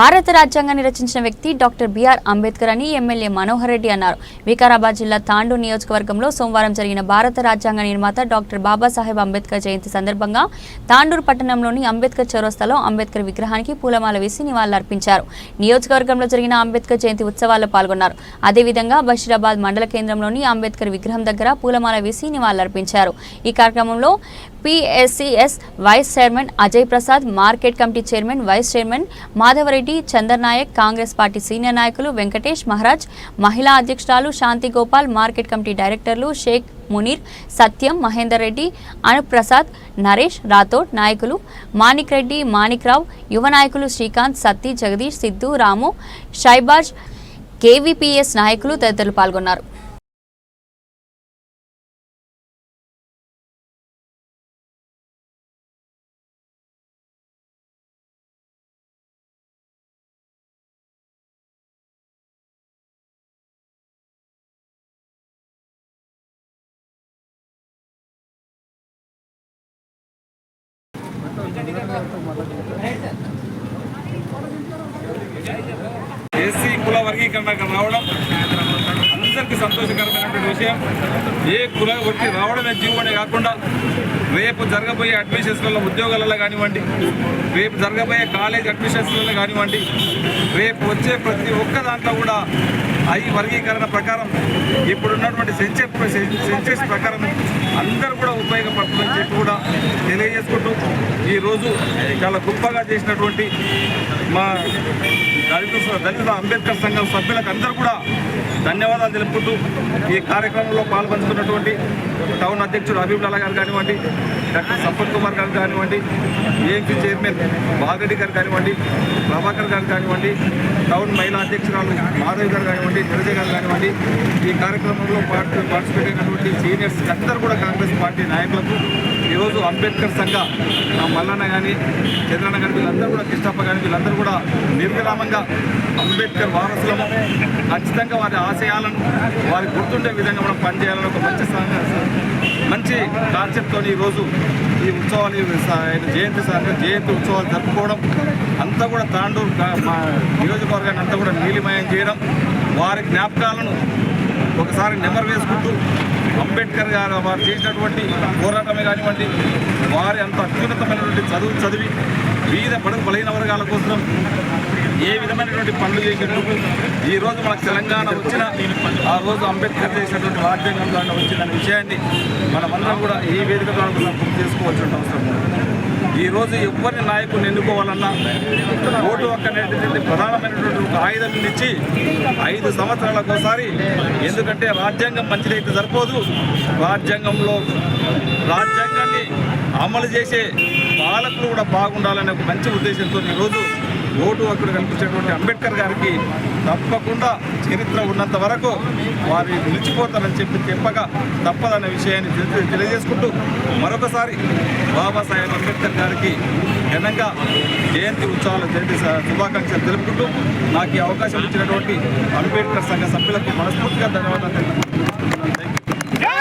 భారత రాజ్యాంగాన్ని రచించిన వ్యక్తి డాక్టర్ బిఆర్ అంబేద్కర్ అని ఎమ్మెల్యే మనోహర్ రెడ్డి అన్నారు. వికారాబాద్ జిల్లా తాండూరు నియోజకవర్గంలో సోమవారం జరిగిన భారత రాజ్యాంగ నిర్మాత డాక్టర్ బాబాసాహెబ్ అంబేద్కర్ జయంతి సందర్భంగా తాండూరు పట్టణంలోని అంబేద్కర్ చౌరస్తాలో అంబేద్కర్ విగ్రహానికి పూలమాల వేసి నివాళులర్పించారు. నియోజకవర్గంలో జరిగిన అంబేద్కర్ జయంతి ఉత్సవాల్లో పాల్గొన్నారు. అదేవిధంగా బషీరాబాద్ మండల కేంద్రంలోని అంబేద్కర్ విగ్రహం దగ్గర పూలమాల వేసి నివాళులర్పించారు. ఈ కార్యక్రమంలో PSCS vice chairman Ajay Prasad, market committee chairman, vice chairman Madhavareddy, Chandar Naik, Congress party senior నాయకులు వెంకటేష్, మహారాజ్, మహిళా అధ్యక్షురాలు శాంతి గోపాల్, మార్కెట్ కమిటీ డైరెక్టర్లు షేక్ మునీర్, సత్యం, మహేందర్ రెడ్డి, అనుప్రసాద్, నరేష్, రాథోడ్ నాయకులు మాణిక్ రెడ్డి, మాణిక్ రావు, యువ నాయకులు శ్రీకాంత్, సత్తి, జగదీష్, సిద్ధు, రాము, షైబాజ్, KVPS నాయకులు తదితరులు పాల్గొన్నారు. ఎస్సీ కుల వర్గీకరణకు రావడం అందరికీ సంతోషకరమైనటువంటి విషయం. ఏ కుల వచ్చి రావడమే జీవనే కాకుండా రేపు జరగబోయే అడ్మిషన్స్లలో ఉద్యోగాలలో కానివ్వండి, రేపు జరగబోయే కాలేజ్ అడ్మిషన్స్లలో కానివ్వండి, రేపు వచ్చే ప్రతి ఒక్క దాంట్లో కూడా ఈ వర్గీకరణ ప్రకారం ఇప్పుడున్నటువంటి సెన్సెస్ ప్రకారం అందరూ కూడా ఉపయోగపడుతుందని చెప్పి కూడా తెలియజేసుకుంటూ ఈరోజు చాలా గొప్పగా చేసినటువంటి మా దళిత అంబేద్కర్ సంఘం సభ్యులకు అందరూ కూడా ధన్యవాదాలు తెలుపుకుంటూ ఈ కార్యక్రమంలో పాల్పంచుకున్నటువంటి టౌన్ అధ్యక్షుడు హబీబుల్లా గారు కానివ్వండి, డాక్టర్ సంపత్ కుమార్ గారు కానివ్వండి, AMC చైర్మన్ బాలరెడ్డి గారు కానివ్వండి, ప్రభాకర్ గారు కానివ్వండి, టౌన్ మహిళా అధ్యక్షురాలు మాధవి గారు కానివ్వండి, నిరజ గారు కానివ్వండి, ఈ కార్యక్రమంలో పార్టిసిపేట్ అయినటువంటి సీనియర్స్ అందరూ కూడా కాంగ్రెస్ పార్టీ నాయకులకు ఈరోజు అంబేద్కర్ సంఘ మల్లన్న కానీ, చంద్రన్న కానీ, వీళ్ళందరూ కూడా కృష్ణప్ప కానీ వీళ్ళందరూ కూడా నిర్విరామంగా అంబేద్కర్ వారసులము, ఖచ్చితంగా వారి ఆశయాలను వారి గుర్తుండే విధంగా మనం పనిచేయాలని ఒక మంచి కాన్సెప్ట్తో ఈరోజు ఈ ఉత్సవాలు జయంతి ఉత్సవాలు జరుపుకోవడం, అంతా కూడా తాండూరు నియోజకవర్గాన్ని అంతా కూడా నీలిమయం చేయడం, వారి జ్ఞాపకాలను ఒకసారి నెమరు వేసుకుంటూ అంబేద్కర్ గారు వారు చేసినటువంటి పోరాటమే కానివ్వండి, వారి అంత అత్యున్నతమైనటువంటి చదివి వీధ బడుగు బలహీన వర్గాల కోసం ఏ విధమైనటువంటి పనులు చేసినట్టు ఈరోజు మనకు తెలంగాణ వచ్చిన ఆ రోజు అంబేద్కర్ చేసినటువంటి రాజ్యాంగం ద్వారా వచ్చిందనే విషయాన్ని మనమందరం కూడా ఈ వేదిక ద్వారా గుర్తు చేసుకోవాల్సిన అవసరం ఉంది. ఈరోజు ఎవరిని నాయకుని ఎన్నుకోవాలన్నా ఓటు హక్కు అనేటువంటి ప్రధానమైనటువంటి ఒక ఆయుధం ఇచ్చి 5 సంవత్సరాలకు ఒకసారి, ఎందుకంటే రాజ్యాంగం మంచిదైతే సరిపోదు, రాజ్యాంగాన్ని అమలు చేసే పాలకులు కూడా బాగుండాలనే ఒక మంచి ఉద్దేశంతో ఈరోజు ఓటు హక్కును కల్పించేటువంటి అంబేద్కర్ గారికి తప్పకుండా చరిత్ర ఉన్నంత వరకు వారు నిలిచిపోతారని చెప్పగా తప్పదన్న విషయాన్ని తెలియజేసుకుంటూ మరొకసారి బాబాసాహెబ్ అంబేద్కర్ గారికి ఘనంగా జయంతి శుభాకాంక్షలు తెలుపుకుంటూ నాకు ఈ అవకాశం ఇచ్చినటువంటి అంబేద్కర్ సంఘ సభ్యులకు మనస్ఫూర్తిగా ధన్యవాదాలు తెలుపుకుంటున్నాను.